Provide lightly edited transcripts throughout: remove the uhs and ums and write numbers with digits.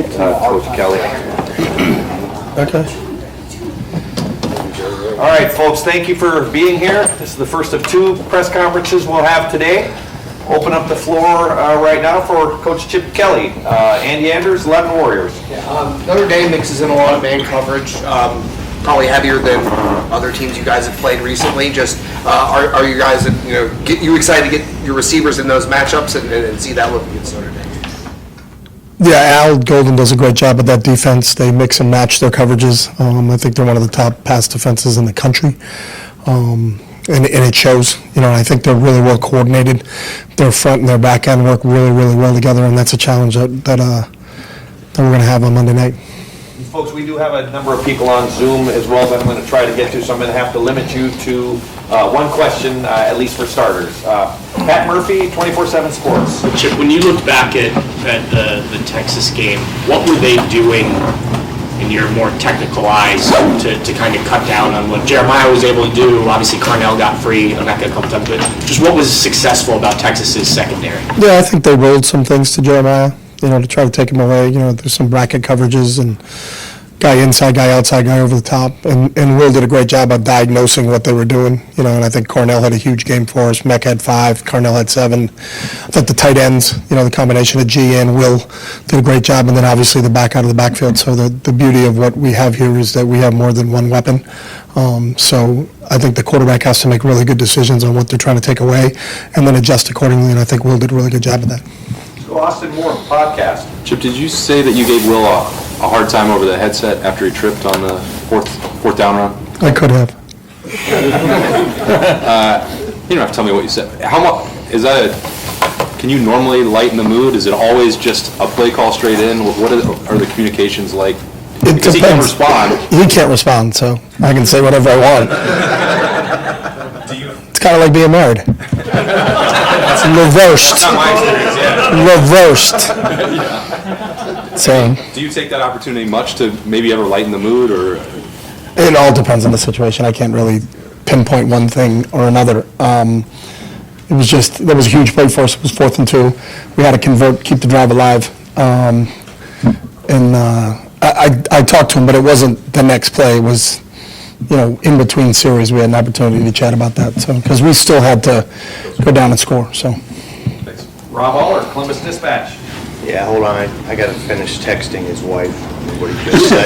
Coach Kelly. Okay. All right, folks, thank you for being here. This is the first of 2 press conferences we'll have today. Open up the floor right now for Coach Chip Kelly. Andy Anders, 11 Warriors. Notre Dame mixes in a lot of man coverage, probably heavier than other teams you guys have played recently. Just are you guys, get you excited to get your receivers in those matchups and see that look against Notre Dame? Yeah, Al Golden does a great job at that defense. They mix and match their coverages. I think they're one of the top pass defenses in the country. And it shows, I think they're really well coordinated. Their front and their back end work really, really well together, and that's a challenge that we're going to have on Monday night. Folks, we do have a number of people on Zoom as well that I'm going to try to get to, so I'm going to have to limit you to one question, at least for starters. Pat Murphy, 24/7 Sports. Chip, when you looked back at the Texas game, what were they doing in your more technical eyes to kind of cut down on what Jeremiah was able to do? Obviously, Carnell got free on that a couple times, but just what was successful about Texas's secondary? Yeah, I think they rolled some things to Jeremiah, to try to take him away. There's some bracket coverages and guy inside, guy outside, guy over the top. And Will did a great job of diagnosing what they were doing, and I think Cornell had a huge game for us. Meck had 5, Carnell had 7. I thought the tight ends, the combination of G and Will did a great job, and then obviously the back out of the backfield. So the beauty of what we have here is that we have more than one weapon. So I think the quarterback has to make really good decisions on what they're trying to take away and then adjust accordingly, and I think Will did a really good job of that. So Austin Moore, podcast. Chip, did you say that you gave Will a hard time over the headset after he tripped on the fourth down run? I could have. You don't have to tell me what you said. How much is that? Can you normally lighten the mood? Is it always just a play call straight in? What are the communications like? Because he can't respond. He can't respond, so I can say whatever I want. It's kind of like being married. It's reversed. Not my experience, yeah. Reversed. So Do you take that opportunity much to maybe ever lighten the mood, or? it all depends on the situation. I can't really pinpoint one thing or another. It was just, that was a huge play for us. It was 4th and 2. We had to convert, keep the drive alive. I talked to him, but it wasn't the next play. It was, in between series, we had an opportunity to chat about that. So, because we still had to go down and score. So, Thanks. Rob Aller, Columbus Dispatch. Yeah, hold on. I got to finish texting his wife what he just said.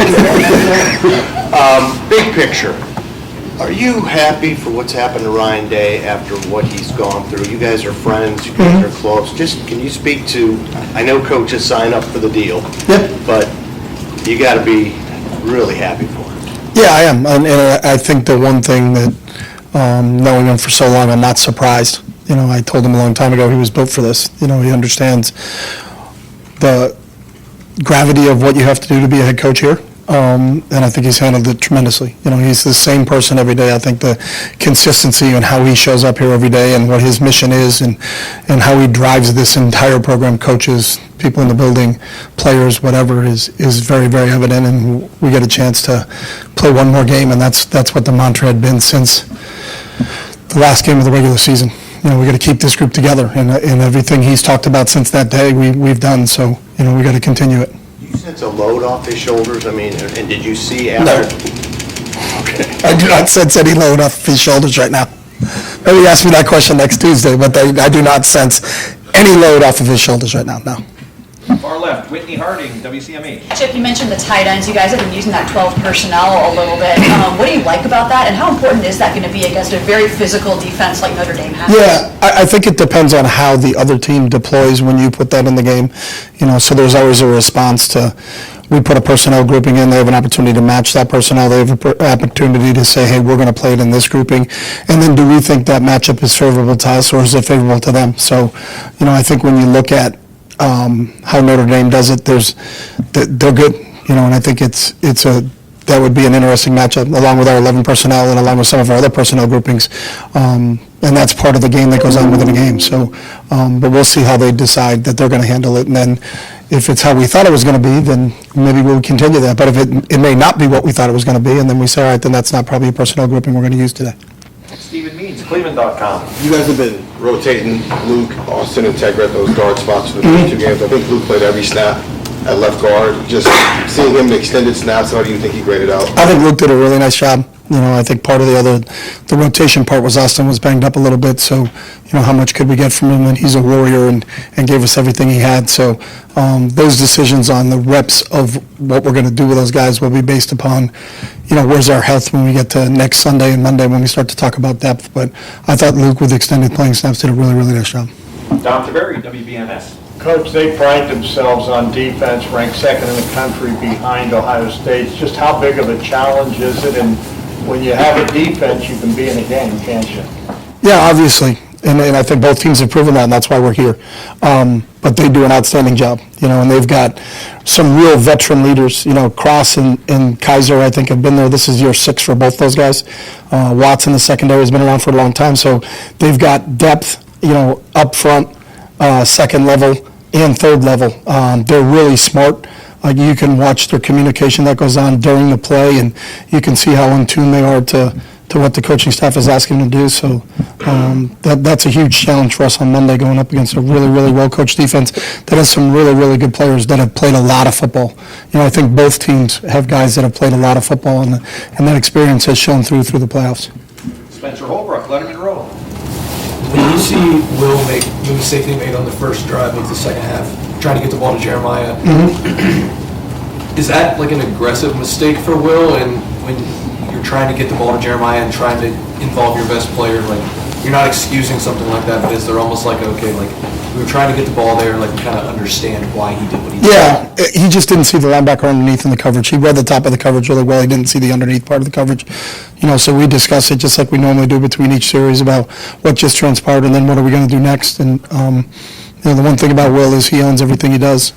Big picture. Are you happy for what's happened to Ryan Day after what he's gone through? You guys are friends. You guys are close. Just can you speak to? I know coaches sign up for the deal, but you got to be really happy for him. yeah, I am, and I think the one thing that, knowing him for so long, I'm not surprised. I told him a long time ago he was built for this. He understands the gravity of what you have to do to be a head coach here. And I think he's handled it tremendously. He's the same person every day. I think the consistency and how he shows up here every day and what his mission is and how he drives this entire program, coaches, people in the building, players, whatever, is very, very evident. And we get a chance to play one more game, and that's what the mantra had been since the last game of the regular season. We got to keep this group together, and everything he's talked about since that day, we've done. So, we got to continue it. Do you sense a load off his shoulders? I mean, and did you see after? No. Okay. I do not sense any load off his shoulders right now. Maybe ask me that question next Tuesday, but I do not sense any load off of his shoulders right now, no. Far left, Whitney Harding, WCMH. Chip, you mentioned the tight ends. You guys have been using that 12 personnel a little bit. What do you like about that, and how important is that going to be against a very physical defense like Notre Dame has? Yeah, I think it depends on how the other team deploys when you put that in the game. So there's always a response to, we put a personnel grouping in, they have an opportunity to match that personnel, they have an opportunity to say, hey, we're going to play it in this grouping, and then do we think that matchup is favorable to us or is it favorable to them? So, I think when you look at how Notre Dame does it, they're good, and I think that would be an interesting matchup along with our 11 personnel and along with some of our other personnel groupings, and that's part of the game that goes on within a game. So, but we'll see how they decide that they're going to handle it, and then if it's how we thought it was going to be, then maybe we'll continue that. But if it may not be what we thought it was going to be, and then we say, all right, then that's not probably a personnel grouping we're going to use today. Stephen Means, Cleveland.com. You guys have been rotating Luke, Austin, and Tegra at those guard spots for the 2 games. I think Luke played every snap at left guard, just seeing him in extended snaps, how do you think he graded out? I think Luke did a really nice job. I think part of the rotation part was Austin was banged up a little bit, so, how much could we get from him? And he's a warrior and gave us everything he had. So those decisions on the reps of what we're going to do with those guys will be based upon, where's our health when we get to next Sunday and Monday when we start to talk about depth. But I thought Luke, with extended playing snaps, did a really, really nice job. Dom Taveri, WBMS. Coach, they pride themselves on defense, ranked second in the country behind Ohio State. Just how big of a challenge is it? And when you have a defense, you can be in a game, can't you? Yeah, obviously. And I think both teams have proven that, and that's why we're here. But they do an outstanding job, and they've got some real veteran leaders. Cross and Kaiser, I think, have been there. This is year 6 for both those guys. Watson, the secondary, has been around for a long time. So they've got depth, up front, second level, and third level. They're really smart. You can watch their communication that goes on during the play, and you can see how in tune they are to what the coaching staff is asking them to do. So that's a huge challenge for us on Monday, going up against a really, really well-coached defense that has some really, really good players that have played a lot of football. I think both teams have guys that have played a lot of football, and that experience has shown through the playoffs. Spencer Holbrook, Letterman Row. When you see Will make the mistake they made on the first drive of the second half, trying to get the ball to Jeremiah, is that like an aggressive mistake for Will? And when you're trying to get the ball to Jeremiah and trying to involve your best player, like, you're not excusing something like that, but is there almost like, okay, like, we were trying to get the ball there, like, kind of understand why he did what he did? Yeah, he just didn't see the linebacker underneath in the coverage. He read the top of the coverage really well. He didn't see the underneath part of the coverage. So we discuss it just like we normally do between each series about what just transpired and then what are we going to do next. And the one thing about Will is he owns everything he does.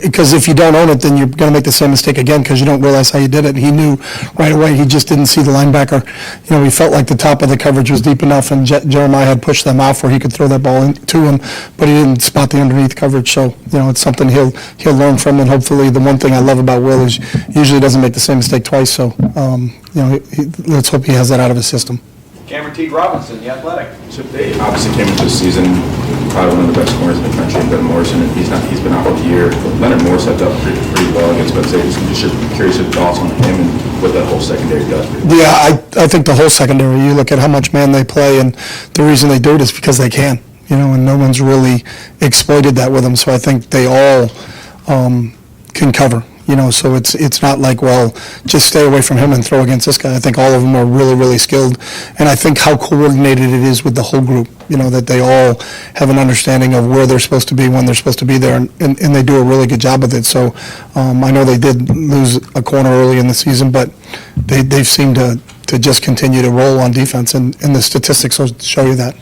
Because if you don't own it, then you're going to make the same mistake again because you don't realize how you did it. And he knew right away. He just didn't see the linebacker. He felt like the top of the coverage was deep enough, and Jeremiah had pushed them off where he could throw that ball to him, but he didn't spot the underneath coverage. So it's something he'll learn from, and hopefully the one thing I love about Will is usually doesn't make the same mistake twice. So let's hope he has that out of his system. Cameron T. Robinson, The Athletic. So they obviously came into the season probably one of the best corners in the country, Ben Morrison, and he's been out all year. Leonard Moore stepped up pretty well against Penn State. I'm just curious your thoughts on him and what that whole secondary does. Yeah, I think the whole secondary, you look at how much man they play, and the reason they do it is because they can, and no one's really exploited that with them. So I think they all can cover. So it's not like, well, just stay away from him and throw against this guy. I think all of them are really, really skilled. And I think how coordinated it is with the whole group, that they all have an understanding of where they're supposed to be, when they're supposed to be there, and they do a really good job with it. So I know they did lose a corner early in the season, but they've seemed to just continue to roll on defense, and the statistics will show you that.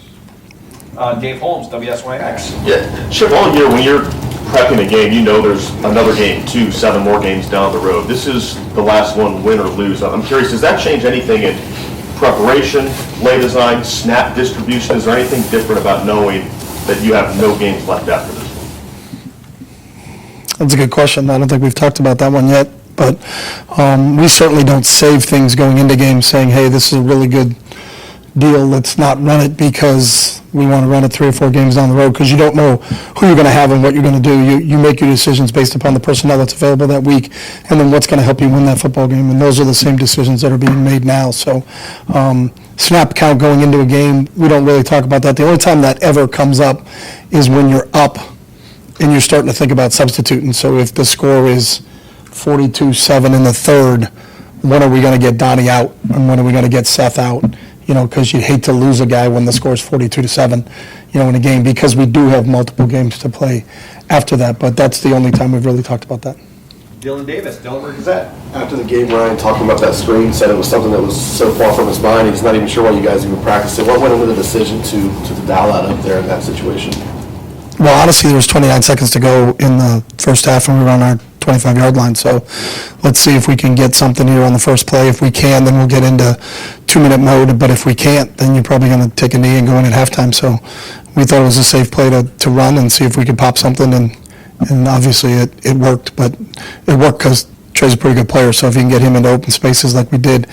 Dave Holmes, WSYX. Yeah, Chip, all year when you're prepping a game, there's another game, 7 more games down the road. This is the last one, win or lose. I'm curious, does that change anything in preparation, play design, snap distribution? Is there anything different about knowing that you have no games left after this? That's a good question. I don't think we've talked about that one yet, but we certainly don't save things going into games saying, hey, this is a really good deal, let's not run it because we want to run it 3 or 4 games down the road, because you don't know who you're going to have and what you're going to do. You make your decisions based upon the personnel that's available that week, and then what's going to help you win that football game, and those are the same decisions that are being made now. So snap count going into a game, we don't really talk about that. The only time that ever comes up is when you're up and you're starting to think about substituting. So if the score is 42-7 in the third, when are we going to get Donnie out, and when are we going to get Seth out? Because you'd hate to lose a guy when the score is 42-7, in a game, because we do have multiple games to play after that. But that's the only time we've really talked about that. Dylan Davis, Delaware Gazette. After the game, Ryan, talking about that screen, said it was something that was so far from his mind, he's not even sure why you guys even practiced it. What went into the decision to dial that up there in that situation? Well, honestly, there was 29 seconds to go in the first half, and we were on our 25-yard line. So let's see if we can get something here on the first play. If we can, then we'll get into 2-minute mode. But if we can't, then you're probably going to take a knee and go in at halftime. So we thought it was a safe play to run and see if we could pop something. And obviously it worked. But it worked because Trey's a pretty good player. So if you can get him into open spaces like we did,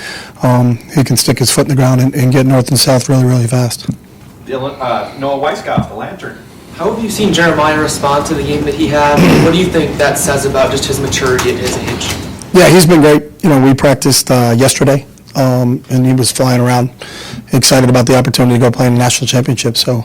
he can stick his foot in the ground and get north and south really, really fast. Noah Weisskopf, The Lantern. How have you seen Jeremiah respond to the game that he had? What do you think that says about just his maturity at his age? Yeah, he's been great. We practiced yesterday, and he was flying around, excited about the opportunity to go play in the national championship. So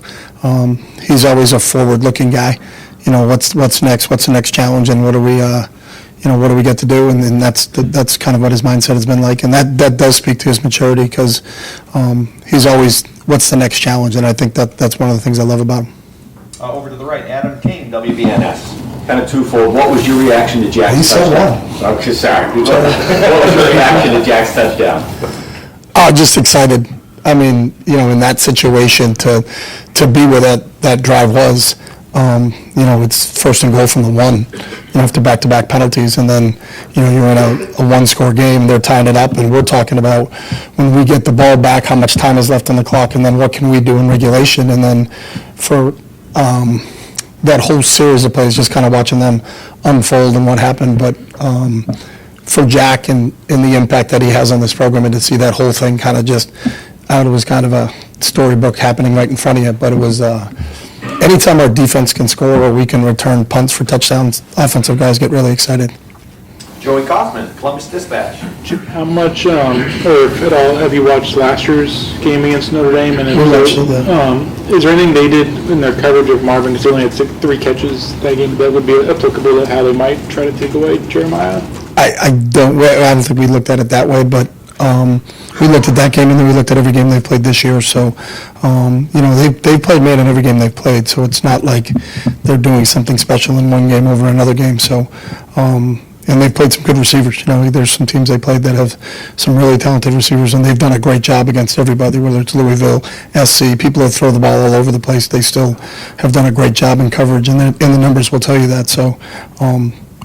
he's always a forward-looking guy. What's next? What's the next challenge? And what do we, what do we get to do? And that's kind of what his mindset has been like. And that does speak to his maturity because he's always, what's the next challenge? And I think that's one of the things I love about him. Over to the right, Adam King, WBNS. Kind of twofold. What was your reaction to Jack's touchdown? Okay, sorry. What was your reaction to Jack's touchdown? Oh, just excited. I mean, in that situation to be where that drive was, it's first and goal from the 1, after back-to-back penalties, and then, you're in a one-score game, they're tying it up, and we're talking about when we get the ball back, how much time is left on the clock, and then what can we do in regulation, and then for that whole series of plays, just kind of watching them unfold and what happened, but for Jack and the impact that he has on this program, and to see that whole thing kind of just, it was kind of a storybook happening right in front of you, but it was, anytime our defense can score or we can return punts for touchdowns, offensive guys get really excited. Joey Kaufman, Columbus Dispatch. How much, or if at all, have you watched last year's game against Notre Dame? And is there anything they did in their coverage of Marvin, because they only had 3 catches that game, that would be applicable to how they might try to take away Jeremiah? I don't think we looked at it that way, but we looked at that game, and then we looked at every game they've played this year. So, they've played man in every game they've played, so it's not like they're doing something special in one game over another game. So, and they've played some good receivers. There's some teams they played that have some really talented receivers, and they've done a great job against everybody, whether it's Louisville, SC, people that throw the ball all over the place. They still have done a great job in coverage, and the numbers will tell you that. So,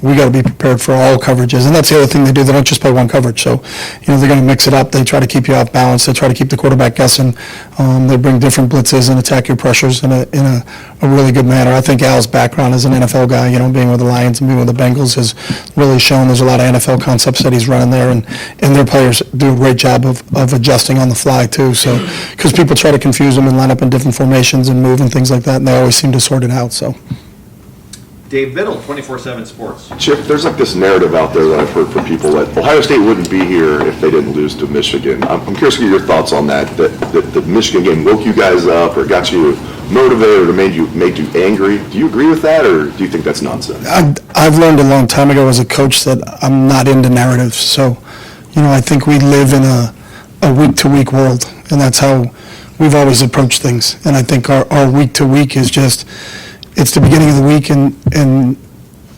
we got to be prepared for all coverages, and that's the other thing they do. They don't just play one coverage, so they're going to mix it up. They try to keep you off balance. They try to keep the quarterback guessing. They bring different blitzes and attack your pressures in a really good manner. I think Al's background as an NFL guy, being with the Lions and being with the Bengals, has really shown there's a lot of NFL concepts that he's running there, and their players do a great job of adjusting on the fly too. So because people try to confuse them and line up in different formations and move and things like that, and they always seem to sort it out. So. Dave Biddle, 24/7 Sports. Chip, there's like this narrative out there that I've heard from people that Ohio State wouldn't be here if they didn't lose to Michigan. I'm curious to get your thoughts on that the Michigan game woke you guys up or got you motivated or made you angry. Do you agree with that, or do you think that's nonsense? I've learned a long time ago as a coach that I'm not into narratives. So, I think we live in a week-to-week world, and that's how we've always approached things. And I think our week-to-week is just, it's the beginning of the week, and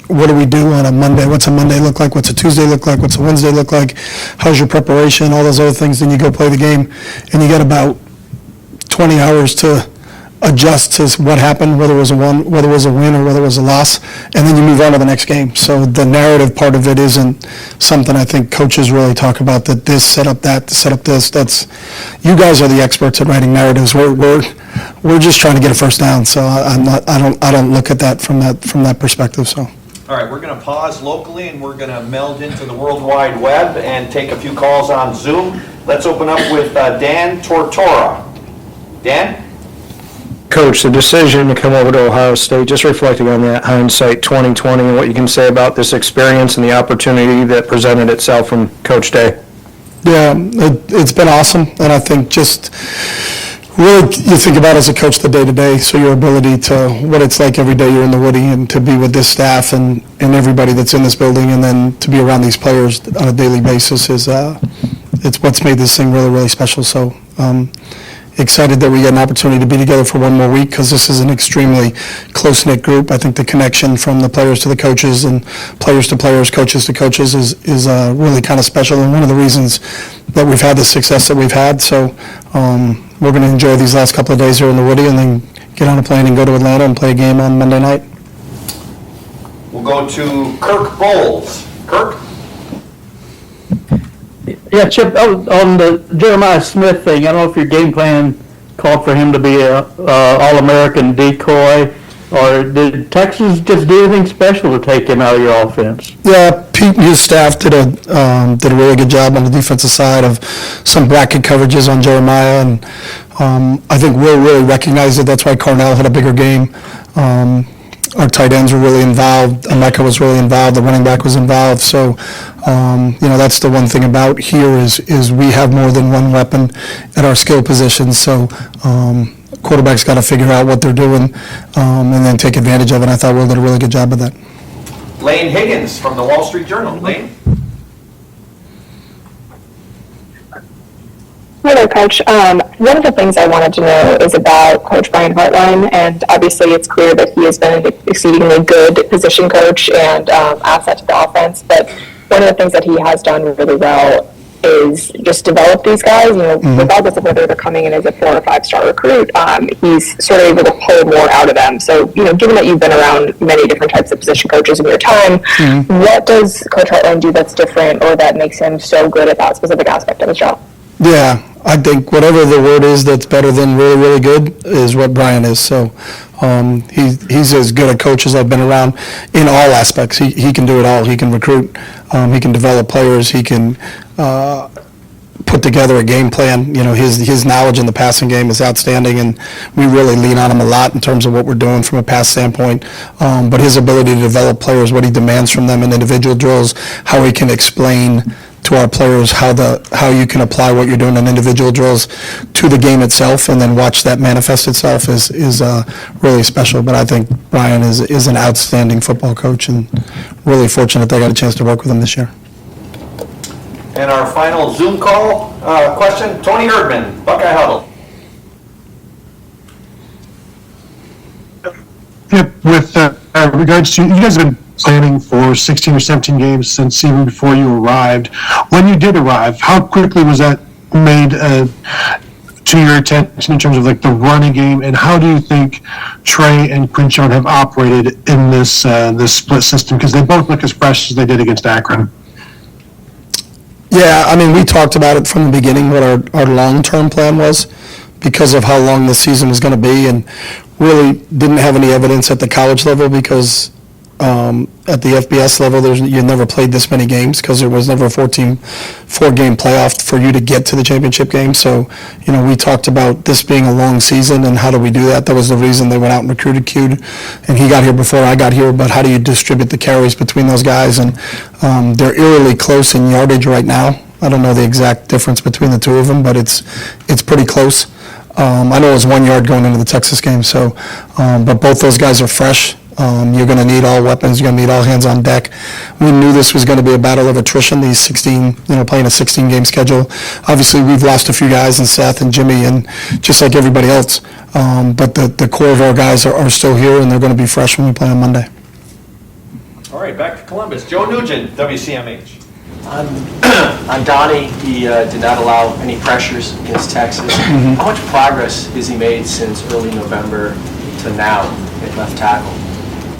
what do we do on a Monday? What's a Monday look like? What's a Tuesday look like? What's a Wednesday look like? How's your preparation? All those other things. Then you go play the game, and you get about 20 hours to adjust to what happened, whether it was a win or whether it was a loss, and then you move on to the next game. So the narrative part of it isn't something I think coaches really talk about, that this set up that, set up this. That's, you guys are the experts at writing narratives. We're just trying to get a first down. So I don't look at that from that perspective. So. All right, we're going to pause locally, and we're going to meld into the World Wide Web and take a few calls on Zoom. Let's open up with Dan Tortora. Dan? Coach, the decision to come over to Ohio State, just reflecting on that hindsight 2020 and what you can say about this experience and the opportunity that presented itself from Coach Day. Yeah, it's been awesome, and I think just really you think about as a coach the day-to-day, so your ability to, what it's like every day you're in the Woody and to be with this staff and everybody that's in this building, and then to be around these players on a daily basis is it's what's made this thing really, really special. So excited that we get an opportunity to be together for one more week, because this is an extremely close-knit group. I think the connection from the players to the coaches and players to players, coaches to coaches is really kind of special, and one of the reasons that we've had the success that we've had. So we're going to enjoy these last couple of days here in the Woody, and then get on a plane and go to Atlanta and play a game on Monday night. We'll go to Kirk Bowles. Kirk? Yeah, Chip, on the Jeremiah Smith thing, I don't know if your game plan called for him to be a All-American decoy, or did Texas just do anything special to take him out of your offense? Yeah, Pete and his staff did a really good job on the defensive side of some bracket coverages on Jeremiah, and I think Will really recognized it. That's why Cornell had a bigger game. Our tight ends were really involved, Emeka was really involved, the running back was involved, so, that's the one thing about here is we have more than one weapon at our skill positions, so quarterback's got to figure out what they're doing and then take advantage of it. I thought Will did a really good job of that. Lane Higgins from the Wall Street Journal. Lane? Hi there, Coach. One of the things I wanted to know is about Coach Brian Hartline, and obviously it's clear that he has been an exceedingly good position coach and asset to the offense, but one of the things that he has done really well is just develop these guys, regardless of whether they're coming in as a 4 or 5 star recruit, he's sort of able to pull more out of them. So, given that you've been around many different types of position coaches in your time, what does Coach Hartline do that's different or that makes him so good at that specific aspect of his job? Yeah, I think whatever the word is that's better than really, really good is what Brian is. So he's as good a coach as I've been around in all aspects. He can do it all. He can recruit. He can develop players. He can put together a game plan. His knowledge in the passing game is outstanding, and we really lean on him a lot in terms of what we're doing from a pass standpoint. But his ability to develop players, what he demands from them in individual drills, how he can explain to our players how you can apply what you're doing in individual drills to the game itself and then watch that manifest itself is really special. But I think Brian is an outstanding football coach and really fortunate that I got a chance to work with him this year. And our final Zoom call question, Tony Erdman, Buckeye Huddle. With regards to, you guys have been planning for 16 or 17 games since even before you arrived. When you did arrive, how quickly was that made to your attention in terms of like the running game, and how do you think Trey and Quinchon have operated in this split system? Because they both look as fresh as they did against Akron. Yeah, we talked about it from the beginning, what our long-term plan was because of how long the season was going to be, and really didn't have any evidence at the college level because at the FBS level, you never played this many games because there was never a 4-game playoff for you to get to the championship game. So, we talked about this being a long season and how do we do that. That was the reason they went out and recruited Cade, and he got here before I got here, but how do you distribute the carries between those guys? And they're eerily close in yardage right now. I don't know the exact difference between the two of them, but it's pretty close. I know it was 1 yard going into the Texas game, so, but both those guys are fresh. You're going to need all weapons. You're going to need all hands on deck. We knew this was going to be a battle of attrition, these 16, playing a 16-game schedule. Obviously, we've lost a few guys in Seth and Jimmy, and just like everybody else. But the core of our guys are still here, and they're going to be fresh when we play on Monday. All right, back to Columbus. Joe Nugent, WCMH. On Donnie, he did not allow any pressures against Texas. How much progress has he made since early November to now at left tackle?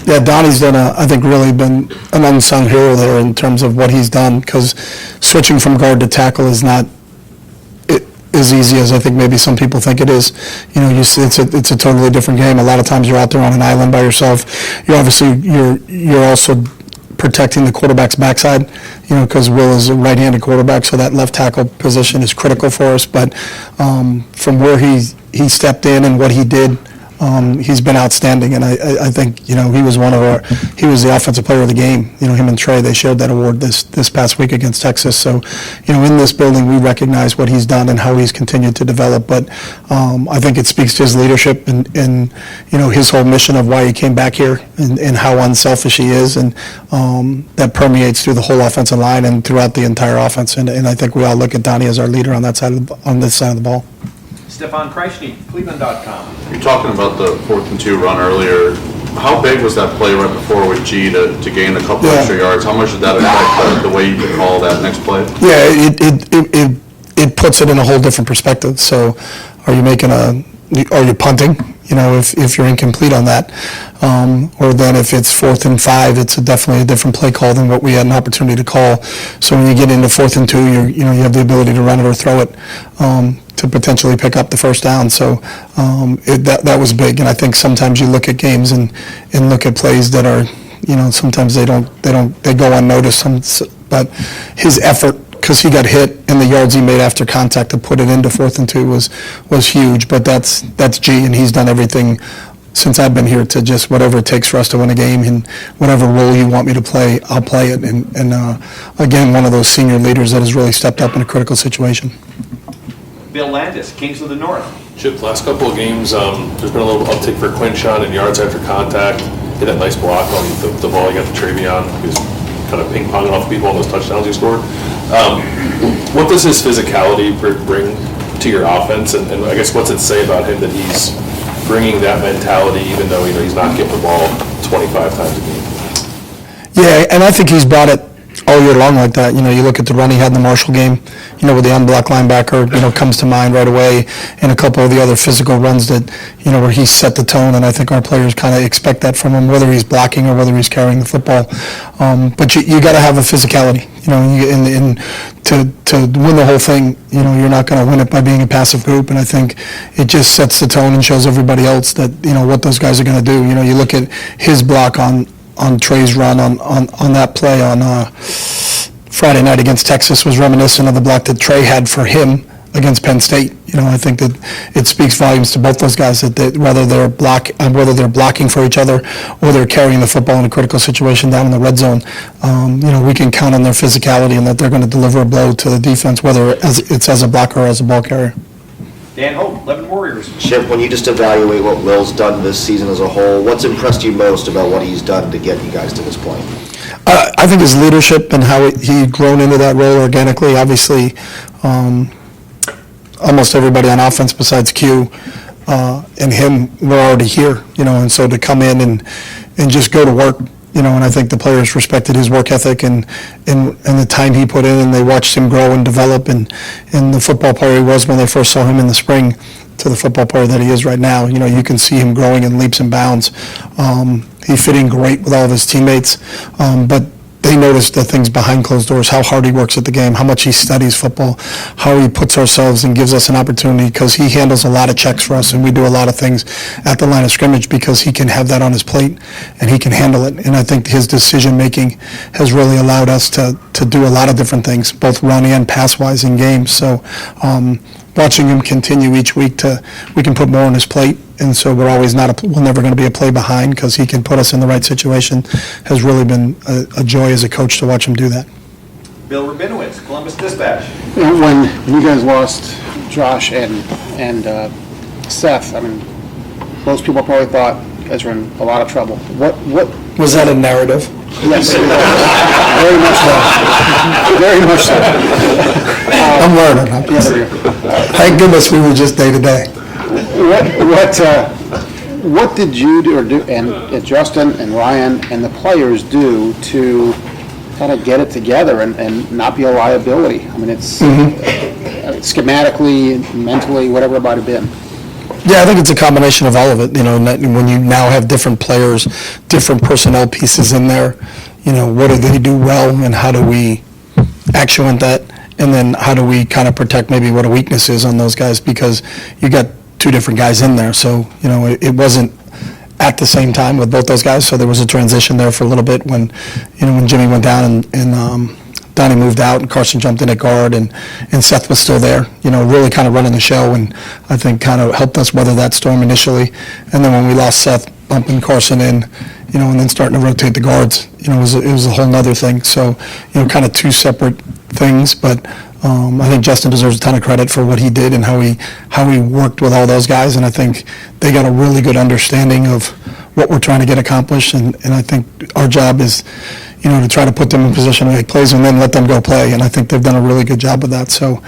Yeah, Donnie's I think, really been an unsung hero there in terms of what he's done, because switching from guard to tackle is not as easy as I think maybe some people think it is. It's a totally different game. A lot of times you're out there on an island by yourself. You're also protecting the quarterback's backside, because Will is a right-handed quarterback, so that left tackle position is critical for us. But from where he stepped in and what he did, he's been outstanding, and I think he was he was the offensive player of the game. Him and Trey, they shared that award this past week against Texas. So in this building we recognize what he's done and how he's continued to develop. But I think it speaks to his leadership and his whole mission of why he came back here and how unselfish he is, and that permeates through the whole offensive line and throughout the entire offense. And I think we all look at Donnie as our leader on this side of the ball. Stefan Kreisny, Cleveland.com. You're talking about the 4th and 2 run earlier. How big was that play right before with G to gain a couple extra yards? How much did that affect the way you could call that next play? Yeah, it puts it in a whole different perspective. So are you punting? If you're incomplete on that, or then if it's 4th and 5, it's definitely a different play call than what we had an opportunity to call. So when you get into 4th and 2, you have the ability to run it or throw it to potentially pick up the first down. So that was big, and I think sometimes you look at games and look at plays that are, sometimes they go unnoticed. But his effort, because he got hit, and the yards he made after contact to put it into 4th and 2 was huge. But that's G, and he's done everything since I've been here to just whatever it takes for us to win a game, and whatever role you want me to play, I'll play it. And again, one of those senior leaders that has really stepped up in a critical situation. Bill Landis, Kings of the North. Chip, last couple of games, there's been a little uptick for Quinshon in yards after contact. Hit that nice block on the ball you got to Travion. He was kind of ping-ponging off people on those touchdowns he scored. What does his physicality bring to your offense? And I guess what's it say about him that he's bringing that mentality even though he's not getting the ball 25 times a game? Yeah, and I think he's brought it all year long like that. You look at the run he had in the Marshall game, with the unblocked linebacker, comes to mind right away, and a couple of the other physical runs that, where he set the tone, and I think our players kind of expect that from him, whether he's blocking or whether he's carrying the football. But you got to have a physicality, to win the whole thing. You're not going to win it by being a passive group, and I think it just sets the tone and shows everybody else that, what those guys are going to do. You look at his block on Trey's run on that play on Friday night against Texas was reminiscent of the block that Trey had for him against Penn State. I think that it speaks volumes to both those guys that whether they're blocking for each other or they're carrying the football in a critical situation down in the red zone, we can count on their physicality and that they're going to deliver a blow to the defense, whether it's as a blocker or as a ball carrier. Dan Hope, Lebanon Warriors. Chip, when you just evaluate what Will's done this season as a whole, what's impressed you most about what he's done to get you guys to this point? I think his leadership and how he'd grown into that role organically. Obviously, almost everybody on offense besides Q and him were already here, and so to come in and just go to work, and I think the players respected his work ethic and the time he put in, and they watched him grow and develop, and the football player he was when they first saw him in the spring to the football player that he is right now. You can see him growing in leaps and bounds. He fit in great with all of his teammates, but they noticed the things behind closed doors, how hard he works at the game, how much he studies football, how he puts ourselves and gives us an opportunity, because he handles a lot of checks for us, and we do a lot of things at the line of scrimmage because he can have that on his plate and he can handle it. And I think his decision-making has really allowed us to do a lot of different things, both run and pass-wise in games. So watching him continue each week we can put more on his plate, and so we're never going to be a play behind because he can put us in the right situation, has really been a joy as a coach to watch him do that. Bill Rabinowitz, Columbus Dispatch. When you guys lost Josh and Seth, most people probably thought you guys were in a lot of trouble. What was that a narrative? Yes, very much so. I'm learning. Thank goodness we were just day to day. What did you do, and Justin and Ryan and the players do to kind of get it together and not be a liability? It's schematically, mentally, whatever it might have been. Yeah, I think it's a combination of all of it. When you now have different players, different personnel pieces in there, what do they do well, and how do we actuate that? And then how do we kind of protect maybe what a weakness is on those guys, because you got two different guys in there. So, it wasn't at the same time with both those guys. So there was a transition there for a little bit when Jimmy went down and Donnie moved out and Carson jumped in at guard and Seth was still there, really kind of running the show, and I think kind of helped us weather that storm initially. And then when we lost Seth, bumping Carson in, and then starting to rotate the guards, it was a whole nother thing. So, kind of two separate things, but I think Justin deserves a ton of credit for what he did and how he worked with all those guys, and I think they got a really good understanding of what we're trying to get accomplished, and I think our job is, to try to put them in position to make plays and then let them go play, and I think they've done a really good job of that. So,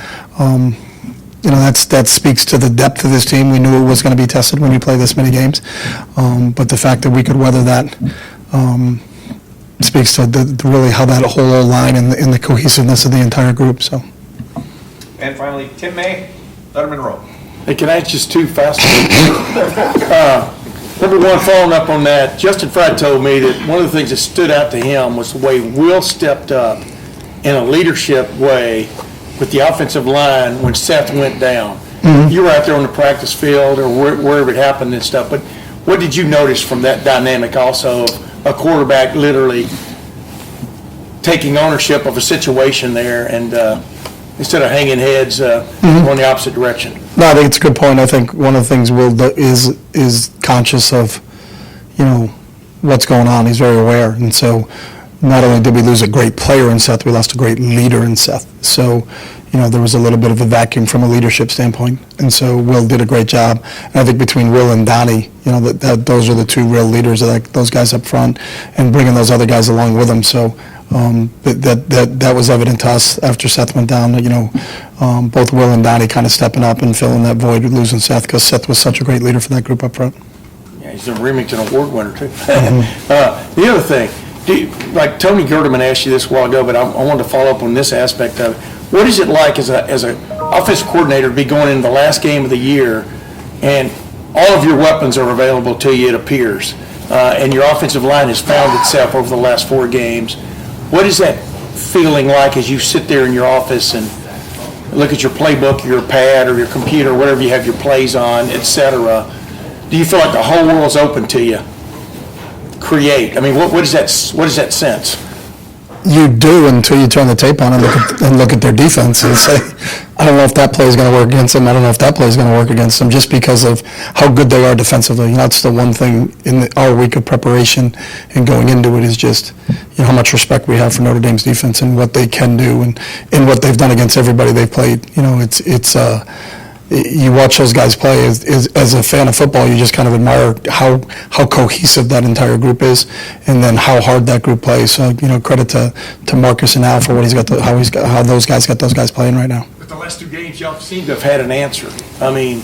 that speaks to the depth of this team. We knew it was going to be tested when you play this many games, but the fact that we could weather that speaks to really how that whole line and the cohesiveness of the entire group. So. And finally, Tim May, Letterman Row. Hey, can I ask just two fast Number one, following up on that, Justin Fry told me that one of the things that stood out to him was the way Will stepped up in a leadership way with the offensive line when Seth went down. Mm-hmm. You were out there on the practice field or wherever it happened and stuff, but what did you notice from that dynamic also of a quarterback literally taking ownership of a situation there and instead of hanging heads going the opposite direction. No, I think it's a good point. I think one of the things Will is conscious of, what's going on. He's very aware. And so not only did we lose a great player in Seth, we lost a great leader in Seth. So, there was a little bit of a vacuum from a leadership standpoint. And so Will did a great job. And I think between Will and Donnie, those are the two real leaders, those guys up front, and bringing those other guys along with them. So that was evident to us after Seth went down, both Will and Donnie kind of stepping up and filling that void with losing Seth, because Seth was such a great leader for that group up front. Yeah, he's a Remington Award winner, too. The other thing, like Tony Gerdeman asked you this a while ago, but I wanted to follow up on this aspect of it. What is it like as an offensive coordinator to be going into the last game of the year and all of your weapons are available to you, it appears, and your offensive line has found itself over the last 4 games? What is that feeling like as you sit there in your office and look at your playbook, your pad, or your computer, whatever you have your plays on, et cetera? Do you feel like the whole world's open to you? Create. I mean, what is that sense? You do until you turn the tape on and look at their defense and say, I don't know if that play is going to work against them. I don't know if that play is going to work against them, just because of how good they are defensively. That's the one thing in our week of preparation and going into it is just how much respect we have for Notre Dame's defense and what they can do and what they've done against everybody they've played. You watch those guys play, as a fan of football, you just kind of admire how cohesive that entire group is, and then how hard that group plays. So, credit to Marcus and Al for what how those guys got those guys playing right now. But the last 2 games, y'all seem to have had an answer. I mean,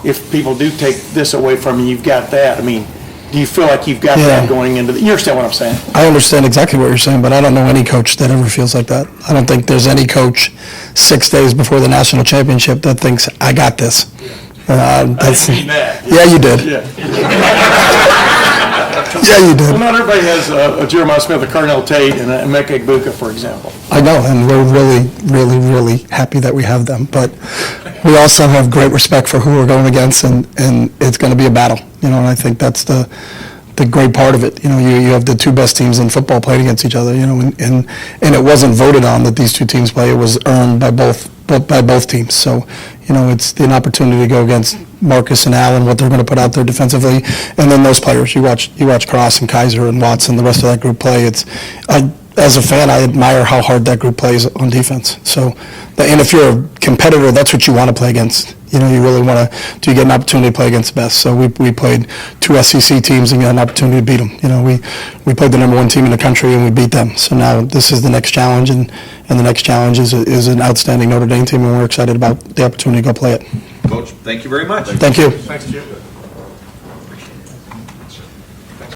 if people do take this away from you, you've got that. I mean, do you feel like you've got that going into you understand what I'm saying? I understand exactly what you're saying, but I don't know any coach that ever feels like that. I don't think there's any coach 6 days before the national championship that thinks, I got this. I didn't mean that. Yeah, you did. Yeah, you did. Well, not everybody has a Jeremiah Smith, a Cornell Tate, and a Emeka Egbuka, for example. I know, and we're really, really, really happy that we have them. But we also have great respect for who we're going against, and it's going to be a battle. And I think that's the great part of it. You have the 2 best teams in football playing against each other. And it wasn't voted on that these 2 teams play. It was earned by both teams. So, it's an opportunity to go against Marcus and Al and what they're going to put out there defensively, and then those players. You watch Cross and Kaiser and Watson, the rest of that group play. As a fan, I admire how hard that group plays on defense. So, and if you're a competitor, that's what you want to play against. You really want to. Do you get an opportunity to play against the best? So we played 2 SEC teams and got an opportunity to beat them. We played the number 1 team in the country and we beat them. So now this is the next challenge, and the next challenge is an outstanding Notre Dame team, and we're excited about the opportunity to go play it. Coach, thank you very much. Thank you. Thanks, Jim.